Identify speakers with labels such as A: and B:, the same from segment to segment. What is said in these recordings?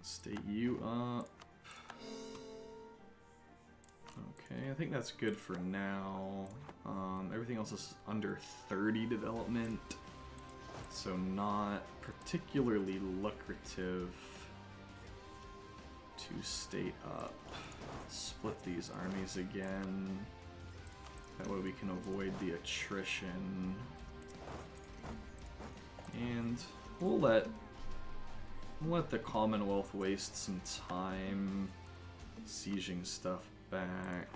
A: State you up. Okay, I think that's good for now. Everything else is under 30 development, so not particularly lucrative to state up. Split these armies again. That way we can avoid the attrition. And we'll let the Commonwealth waste some time sieging stuff back.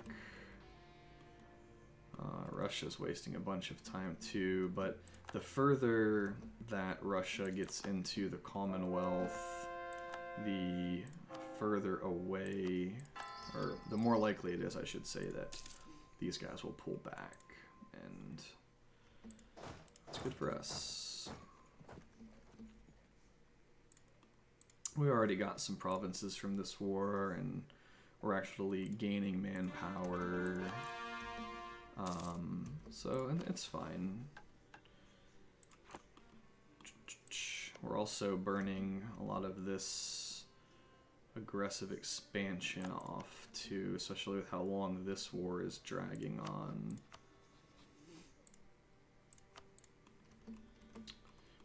A: Russia's wasting a bunch of time too, but the further that Russia gets into the Commonwealth, the further away, or the more likely it is, I should say, that these guys will pull back, and it's good for us. We already got some provinces from this war, and we're actually gaining manpower, so it's fine. We're also burning a lot of this aggressive expansion off too, especially with how long this war is dragging on.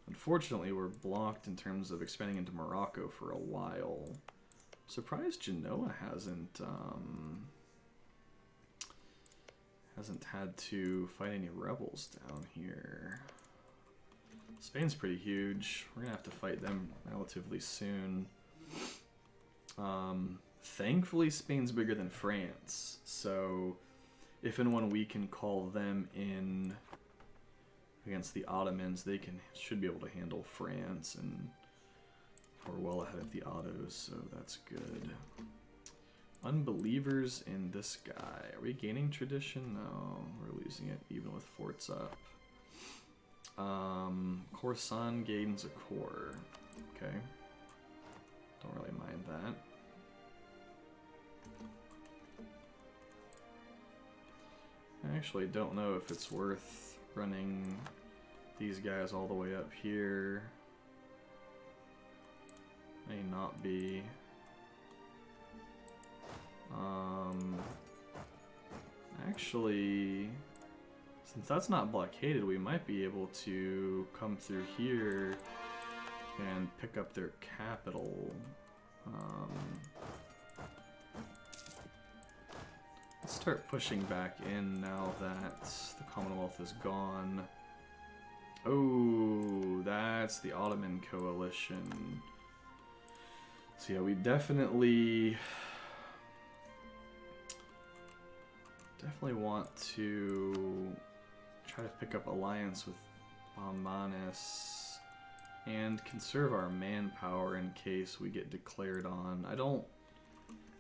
A: Unfortunately, we're blocked in terms of expanding into Morocco for a while. I'm surprised Genoa hasn't had to fight any rebels down here. Spain's pretty huge. We're gonna have to fight them relatively soon. Thankfully, Spain's bigger than France, so if and when we can call them in against the Ottomans, they should be able to handle France, and we're well ahead of the Ottos, so that's good. Unbelievers in this guy. Are we gaining tradition? No, we're losing it even with forts up. Khorasan gains a core. Okay. Don't really mind that. I actually don't know if it's worth running these guys all the way up here. May not be. Actually, since that's not blockaded, we might be able to come through here and pick up their capital. Let's start pushing back in now that the Commonwealth is gone. Oh, that's the Ottoman coalition. So yeah, we definitely want to try to pick up alliance with Baumanes and conserve our manpower in case we get declared on.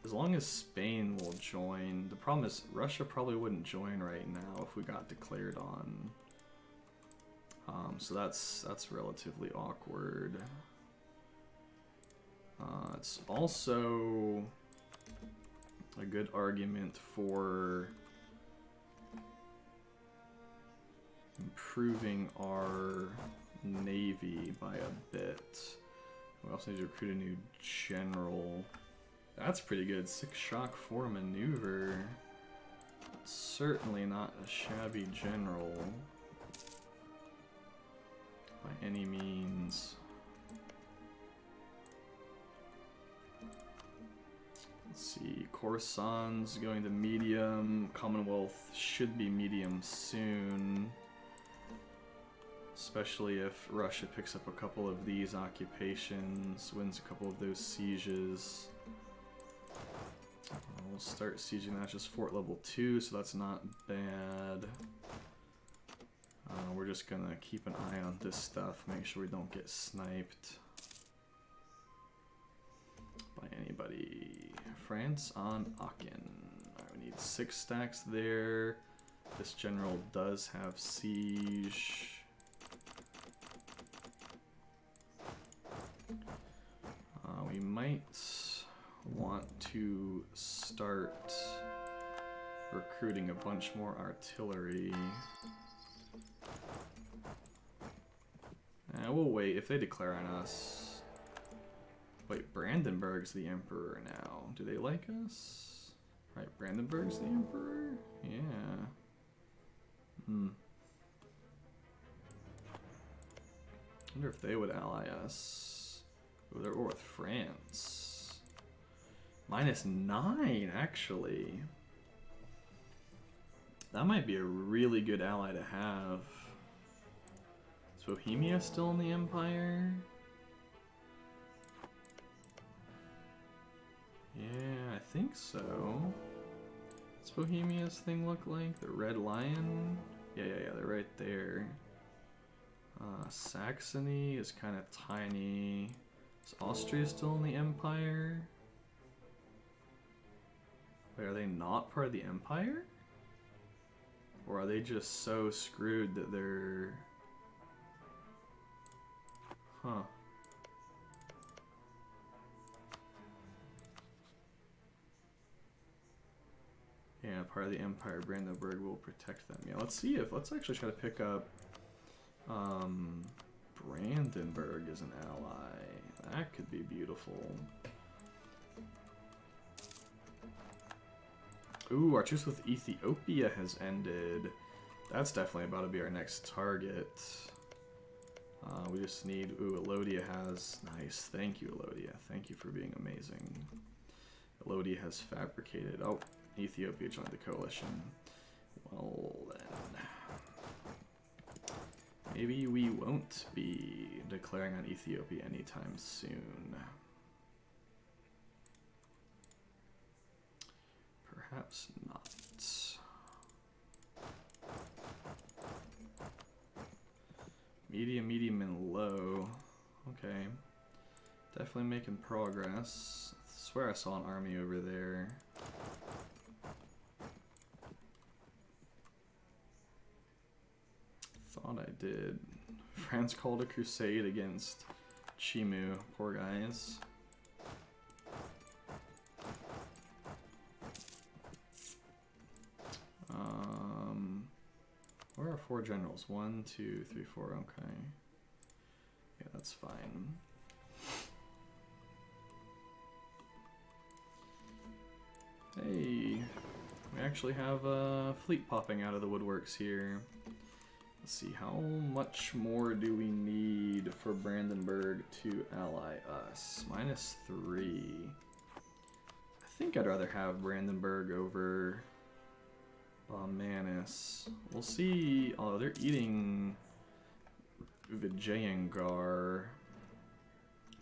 A: As long as Spain will join. The problem is Russia probably wouldn't join right now if we got declared on. So that's relatively awkward. It's also a good argument for improving our navy by a bit. We also need to recruit a new general. That's pretty good. 6 shock 4 maneuver. Certainly not a shabby general by any means. Let's see, Khorasan's going to medium. Commonwealth should be medium soon. Especially if Russia picks up a couple of these occupations, wins a couple of those sieges. We'll start sieging that, just fort level 2, so that's not bad. We're just gonna keep an eye on this stuff, make sure we don't get sniped by anybody. France on Aachen. We need 6 stacks there. This general does have siege. We might want to start recruiting a bunch more artillery. We'll wait. If they declare on us, Wait, Brandenburg's the emperor now. Do they like us? Right, Brandenburg's the emperor? Yeah. Hmm. I wonder if they would ally us. Ooh, they're with France. -9, actually. That might be a really good ally to have. Is Bohemia still in the Empire? Yeah, I think so. What's Bohemia's thing look like? The Red Lion? Yeah, they're right there. Saxony is kind of tiny. Is Austria still in the Empire? Wait, are they not part of the Empire? Or are they just so screwed that they're... Huh. Yeah, part of the Empire. Brandenburg will protect them. Yeah, let's actually try to pick up Brandenburg as an ally. That could be beautiful. Ooh, our truce with Ethiopia has ended. That's definitely about to be our next target. We just need... Ooh, Elodia has... Nice. Thank you, Elodia. Thank you for being amazing. Elodia has fabricated... Oh, Ethiopia joined the coalition. Well, then... Maybe we won't be declaring on Ethiopia anytime soon. Perhaps not. Medium, medium, and low. Okay. Definitely making progress. I swear I saw an army over there. Thought I did. France called a crusade against Chimu. Poor guys. Where are 4 generals? 1, 2, 3, 4. Okay. Yeah, that's fine. Hey, we actually have a fleet popping out of the woodworks here. Let's see, how much more do we need for Brandenburg to ally us? -3. I think I'd rather have Brandenburg over Baumanis. We'll see. Oh, they're eating Vijayangar.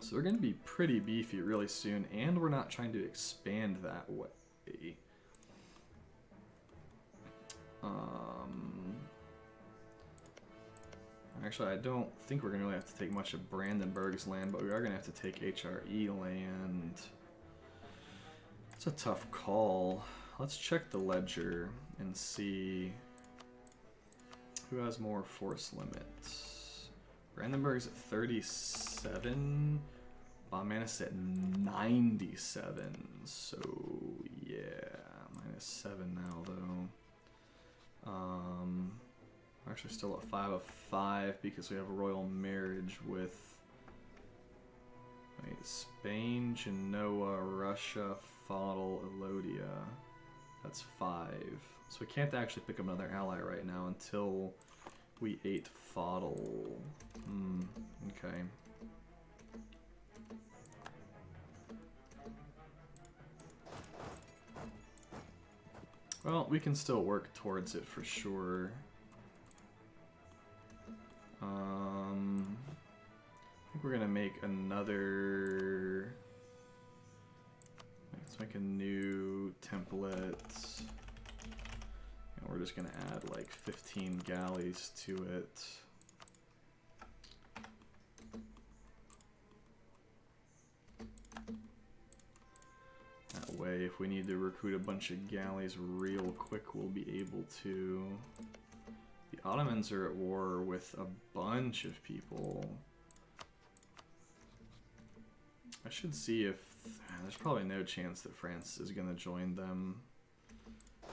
A: So they're going to be pretty beefy really soon, and we're not trying to expand that way. Actually, I don't think we're going to really have to take much of Brandenburg's land, but we are going to have to take HRE land. It's a tough call. Let's check the ledger and see who has more force limits. Brandenburg's at 37, Baumanis at 97, so yeah, -7 now though. We're actually still at 5 of 5 because we have a royal marriage with Spain, Genoa, Russia, Fodal, Elodia. That's 5. So we can't actually pick up another ally right now until we ate Fodal. Okay. Well, we can still work towards it for sure. I think we're gonna make another... Let's make a new template. And we're just gonna add like 15 galleys to it. That way, if we need to recruit a bunch of galleys real quick, we'll be able to. The Ottomans are at war with a bunch of people. I should see if... There's probably no chance that France is going to join them.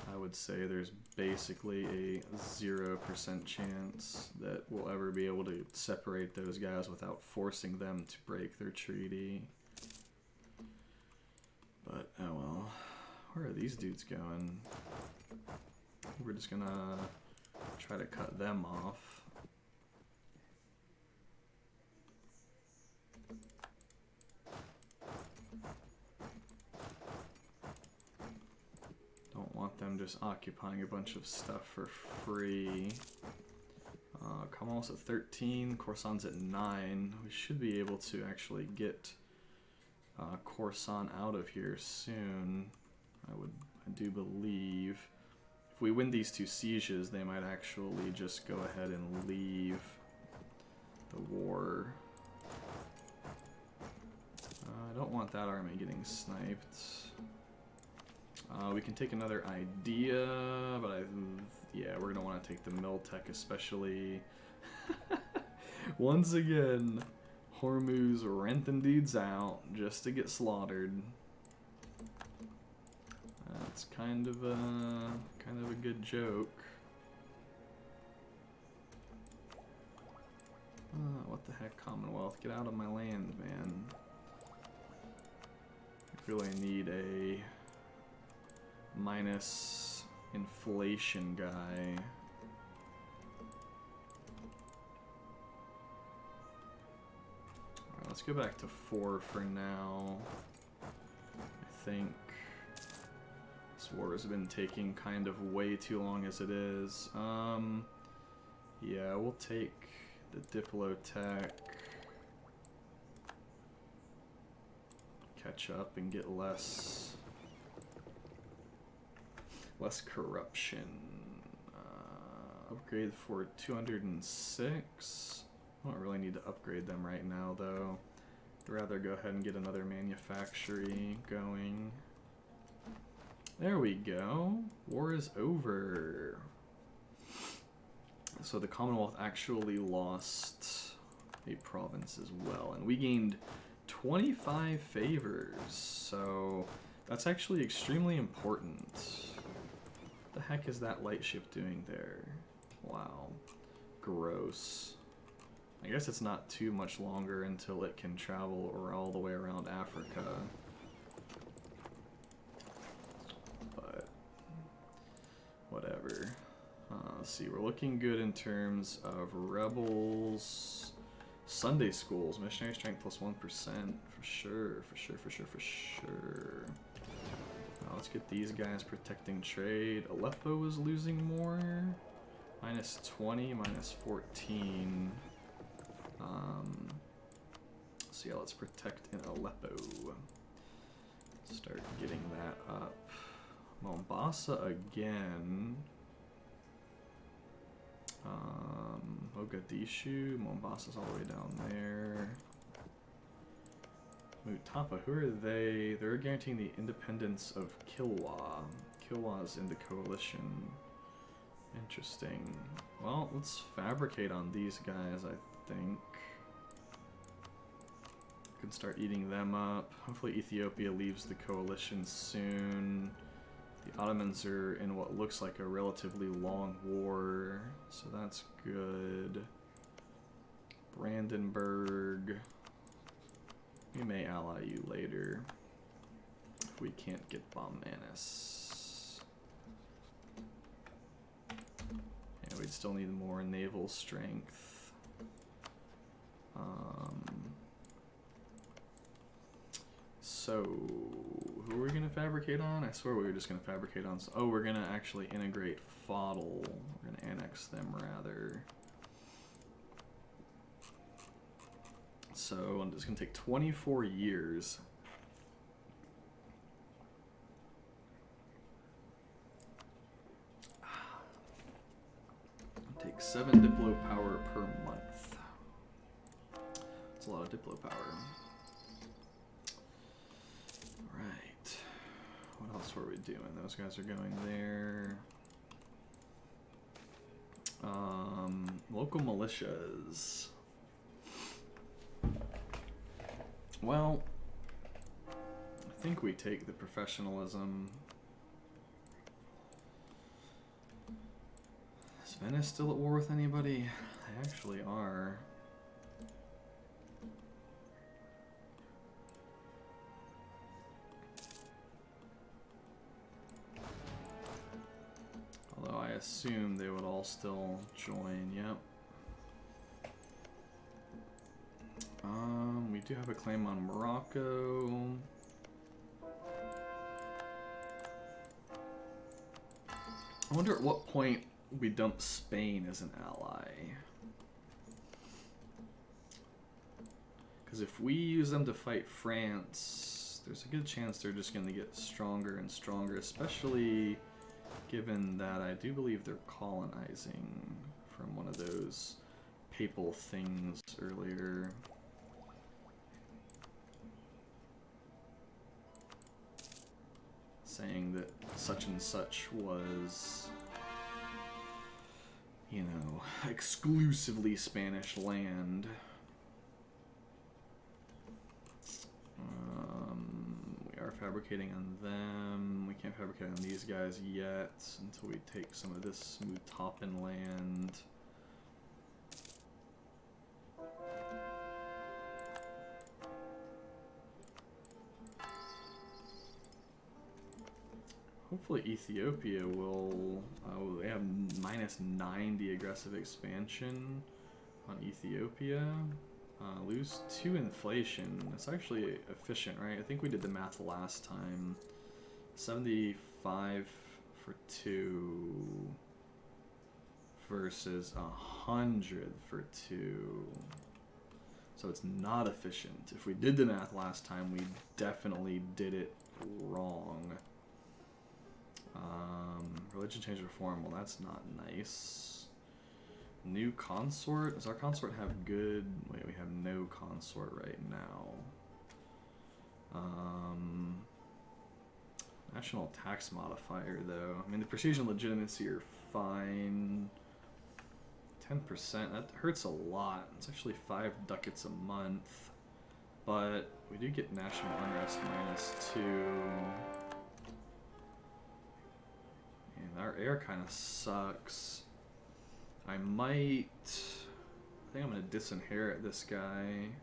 A: I would say there's basically a 0% chance that we'll ever be able to separate those guys without forcing them to break their treaty. But, oh well. Where are these dudes going? We're just gonna try to cut them off. Don't want them just occupying a bunch of stuff for free. Kamal's at 13, Coruscant's at 9. We should be able to actually get Coruscant out of here soon. I do believe. If we win these 2 sieges, they might actually just go ahead and leave the war. I don't want that army getting sniped. We can take another idea, but yeah, we're gonna want to take the Miltech especially. Once again, Hormuz renting dudes out just to get slaughtered. That's kind of a good joke. What the heck, Commonwealth? Get out of my land, man. I really need a minus inflation guy. Alright, let's go back to 4 for now. I think this war has been taking kind of way too long as it is. Yeah, we'll take the Diplotech. Catch up and get less corruption. Upgrade for 206. I don't really need to upgrade them right now, though. I'd rather go ahead and get another manufactory going. There we go. War is over. So the Commonwealth actually lost a province as well, and we gained 25 favors. So that's actually extremely important. What the heck is that lightship doing there? Wow. Gross. I guess it's not too much longer until it can travel all the way around Africa. But whatever. Let's see, we're looking good in terms of rebels. Sunday schools, missionary strength plus 1%. For sure. Let's get these guys protecting trade. Aleppo is losing more. Minus 20, minus 14. So yeah, let's protect in Aleppo. Start getting that up. Mombasa again. Mogadishu. Mombasa's all the way down there. Mutapa, who are they? They're guaranteeing the independence of Kilwa. Kilwa's in the coalition. Interesting. Well, let's fabricate on these guys, I think. Can start eating them up. Hopefully Ethiopia leaves the coalition soon. The Ottomans are in what looks like a relatively long war, so that's good. Brandenburg. We may ally you later if we can't get Baumanis. Yeah, we'd still need more naval strength. So, who are we going to fabricate on? I swear we were just going to fabricate on... Oh, we're going to actually integrate Fodl. We're going to annex them, rather. So, it's going to take 24 years. It'll take 7 Diplo power per month. That's a lot of Diplo power. Right. What else were we doing? Those guys are going there. Local militias. Well, I think we take the professionalism. Is Venice still at war with anybody? They actually are. assume they would all still join. Yep. We do have a claim on Morocco. I wonder at what point we dump Spain as an ally. Because if we use them to fight France, there's a good chance they're just going to get stronger and stronger, especially given that I do believe they're colonizing from one of those papal things earlier. Saying that such and such was, you know, exclusively Spanish land. We are fabricating on them. We can't fabricate on these guys yet until we take some of this Mutapin land. Hopefully Ethiopia will, they have -90 aggressive expansion on Ethiopia. Lose 2 inflation. It's actually efficient, right? I think we did the math last time. 75 for 2 versus 100 for 2. So it's not efficient. If we did the math last time, we definitely did it wrong. Religion change reform, well that's not nice. New consort, does our consort have good, wait, we have no consort right now. National tax modifier though, I mean the prestige and legitimacy are fine. 10%, that hurts a lot, it's actually 5 ducats a month. But we do get national unrest -2. And our air kind of sucks. I think I'm gonna disinherit this guy.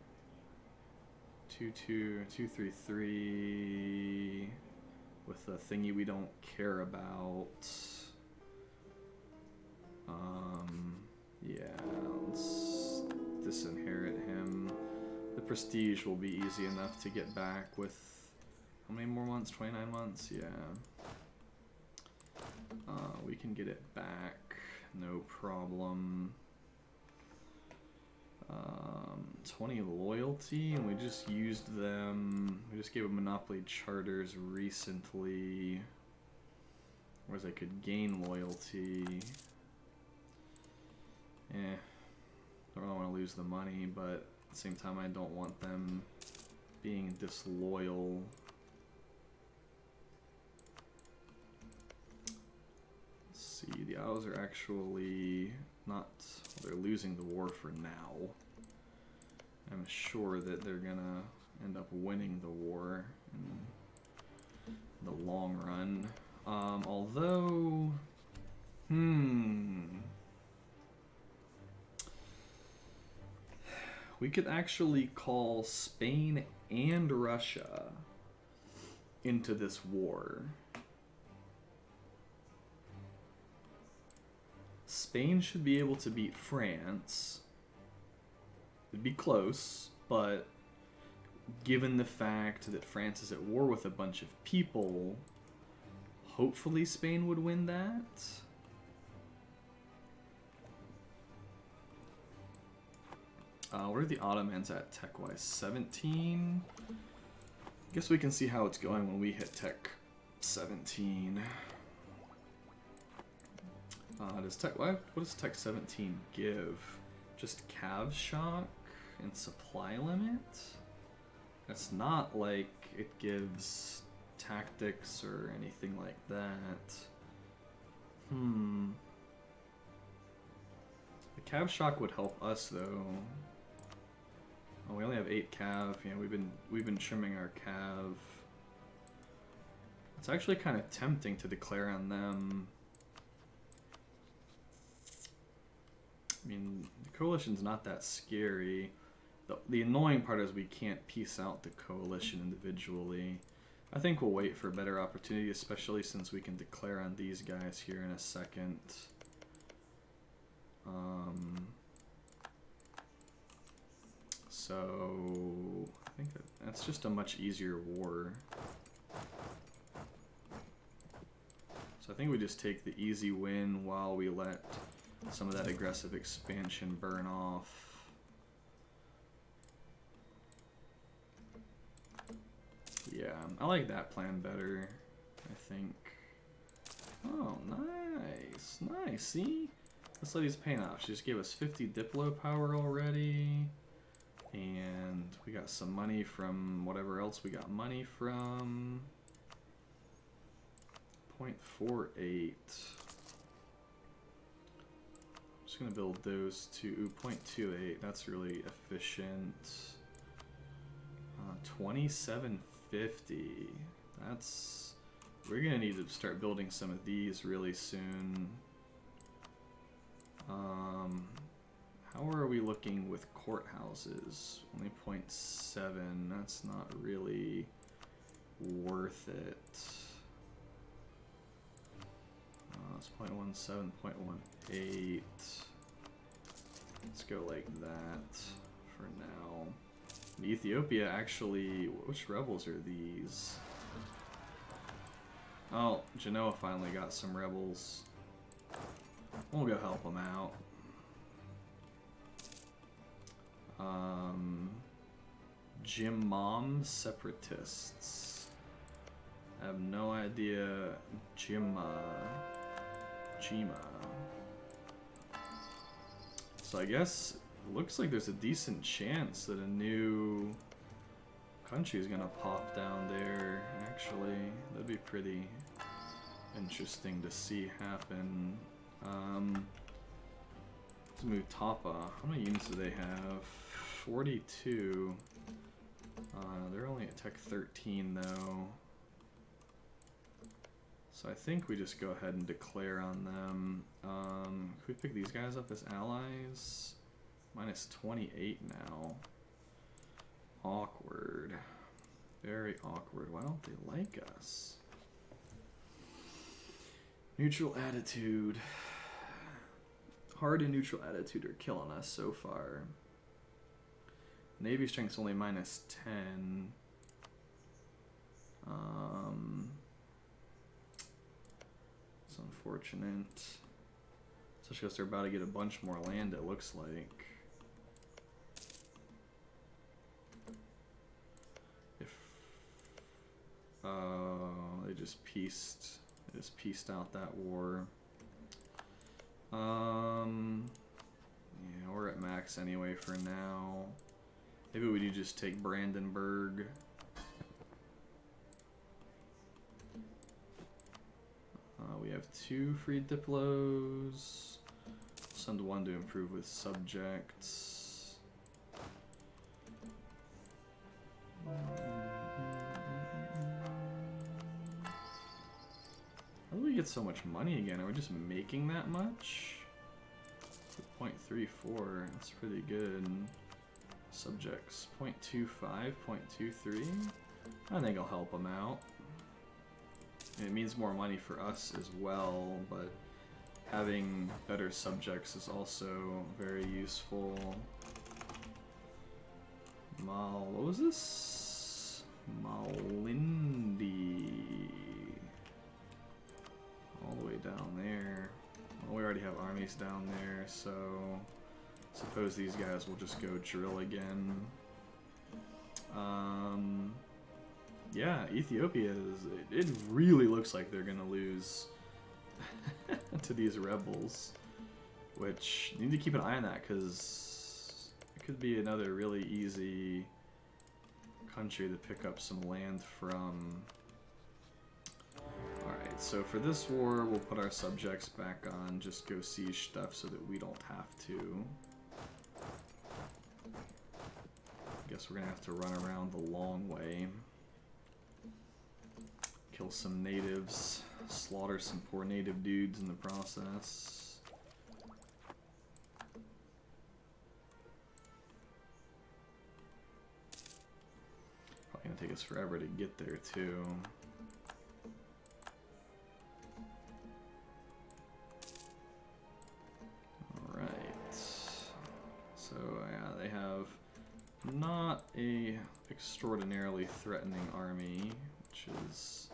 A: 233 with a thingy we don't care about. Yeah, let's disinherit him. The prestige will be easy enough to get back with how many more months? 29 months? Yeah. We can get it back, no problem. 20 loyalty, and we just used them. We just gave them monopoly charters recently, whereas I could gain loyalty. Don't really want to lose the money, but at the same time I don't want them being disloyal. See, the Isles are actually not, they're losing the war for now. I'm sure that they're gonna end up winning the war in the long run. Although, we could actually call Spain and Russia into this war. Spain should be able to beat France. It'd be close, but given the fact that France is at war with a bunch of people, hopefully Spain would win that. What are the Ottomans at tech-wise? 17? I guess we can see how it's going when we hit tech 17. What does tech 17 give? Just cav shock and supply limit? It's not like it gives tactics or anything like that. The cav shock would help us though. Oh, we only have 8 cav. Yeah, we've been trimming our cav. It's actually kind of tempting to declare on them. I mean, the coalition's not that scary. The annoying part is we can't piece out the coalition individually. I think we'll wait for a better opportunity, especially since we can declare on these guys here in a second. So I think that's just a much easier war. So I think we just take the easy win while we let some of that aggressive expansion burn off. Yeah, I like that plan better, I think. Oh, nice, nice, see? This lady's paying off. She just gave us 50 Diplo power already. And we got some money from whatever else we got money from. 0.48. I'm just gonna build those two. 0.28, that's really efficient. 2750. That's, we're gonna need to start building some of these really soon. How are we looking with courthouses? Only 0.7. That's not really worth it. It's 0.17, 0.18. Let's go like that for now. Ethiopia actually, which rebels are these? Oh, Genoa finally got some rebels. We'll go help them out. Jimam separatists. I have no idea. Jima. So I guess it looks like there's a decent chance that a new country is gonna pop down there. Actually, that'd be pretty interesting to see happen. Let's move Tapa. How many units do they have? 42. They're only at Tech 13 though. So I think we just go ahead and declare on them. Can we pick these guys up as allies? Minus 28 now. Awkward. Very awkward. Why don't they like us? Neutral attitude. Hard and neutral attitude are killing us so far. Navy strength's only minus 10. It's unfortunate. Especially because they're about to get a bunch more land, it looks like. If they just pieced out that war. Yeah, we're at max anyway for now. Maybe we do just take Brandenburg. We have 2 free Diplos. Send 1 to improve with subjects. How do we get so much money again? Are we just making that much? 0.34, that's pretty good. Subjects, 0.25, 0.23. I think I'll help them out. It means more money for us as well, but having better subjects is also very useful. What was this? Malindi. All the way down there. Well, we already have armies down there, so suppose these guys will just go drill again. Yeah, Ethiopia it really looks like they're gonna lose to these rebels, which you need to keep an eye on that because it could be another really easy country to pick up some land from. Alright, so for this war we'll put our subjects back on, just go siege stuff so that we don't have to. Guess we're gonna have to run around the long way. Kill some natives, slaughter some poor native dudes in the process. Probably gonna take us forever to get there too. Alright. a extraordinarily threatening army, which is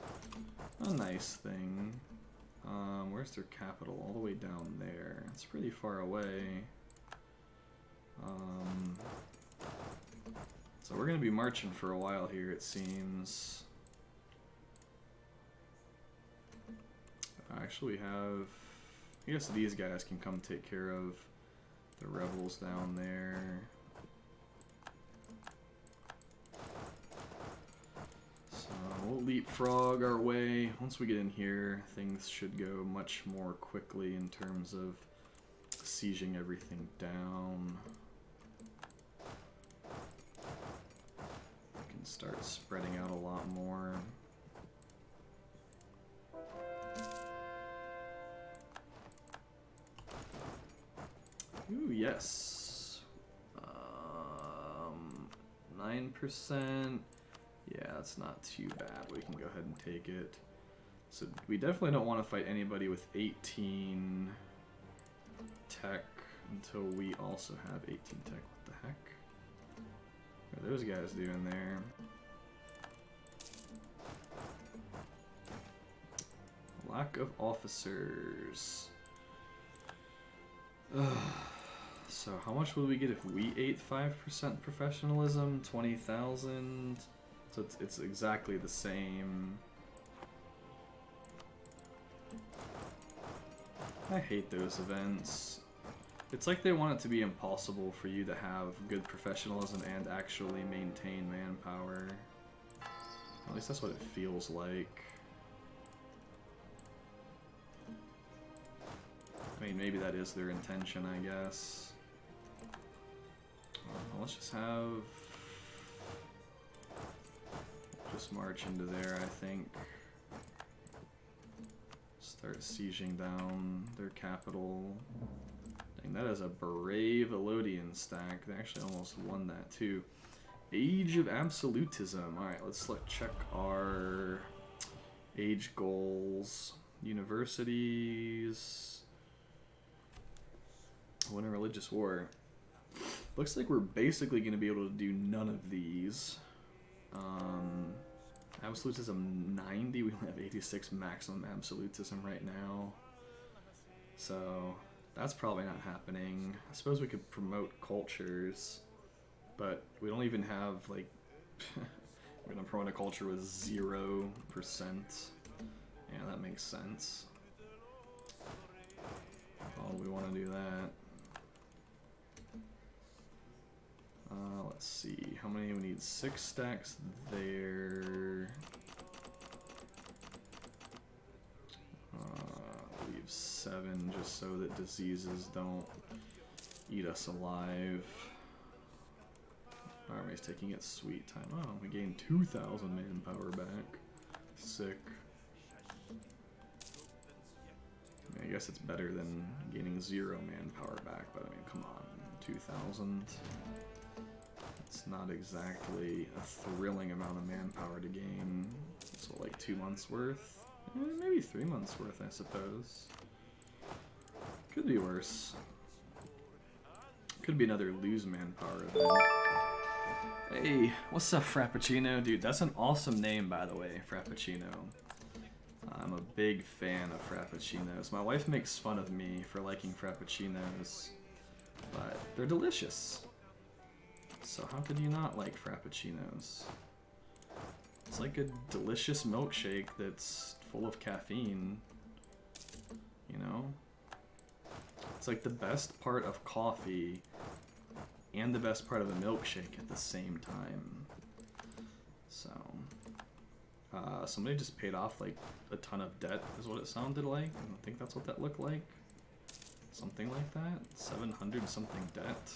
A: a nice thing. Where's their capital? All the way down there. It's pretty far away. So we're going to be marching for a while here, it seems. Actually, we have... I guess these guys can come take care of the rebels down there. So we'll leapfrog our way. Once we get in here, things should go much more quickly in terms of sieging everything down. We can start spreading out a lot more. Ooh, yes. 9%. Yeah, that's not too bad. We can go ahead and take it. So we definitely don't want to fight anybody with 18 tech until we also have 18 tech. What the heck? What are those guys doing there? Lack of officers. So how much would we get if we ate 5% professionalism? 20,000. So it's exactly the same. I hate those events. It's like they want it to be impossible for you to have good professionalism and actually maintain manpower. At least that's what it feels like. I mean, maybe that is their intention, I guess. Let's just have... just march into there, I think. Start sieging down their capital. Dang, that is a brave Elodian stack. They actually almost won that, too. Age of Absolutism. Alright, let's check our age goals. Universities... Win a religious war. Looks like we're basically going to be able to do none of these. Absolutism 90. We only have 86 maximum absolutism right now. So that's probably not happening. I suppose we could promote cultures, but we don't even have like... we're going to promote a culture with 0%. Yeah, that makes sense. Oh, we want to do that. Let's see, how many we need? 6 stacks there. Leave 7 just so that diseases don't eat us alive. Army's taking its sweet time. Oh, we gained 2,000 manpower back. Sick. I mean, I guess it's better than gaining 0 manpower back, but I mean, come on, 2,000. It's not exactly a thrilling amount of manpower to gain. So like 2 months worth? Maybe 3 months worth, I suppose. Could be worse. Could be another lose manpower event. Hey, what's up, Frappuccino? Dude, that's an awesome name, by the way, Frappuccino. I'm a big fan of Frappuccinos. My wife makes fun of me for liking Frappuccinos, but they're delicious. So how could you not like Frappuccinos? It's like a delicious milkshake that's full of caffeine, you know? It's like the best part of coffee and the best part of a milkshake at the same time. So, somebody just paid off like a ton of debt is what it sounded like. I think that's what that looked like. Something like that. 700 something debt.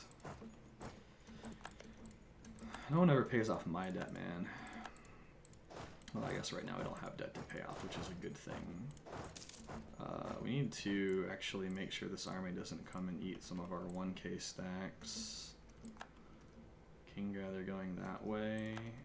A: No one ever pays off my debt, man. Well, I guess right now I don't have debt to pay off, which is a good thing. We need to actually make sure this army doesn't come and eat some of our 1k stacks. King Gather going that way.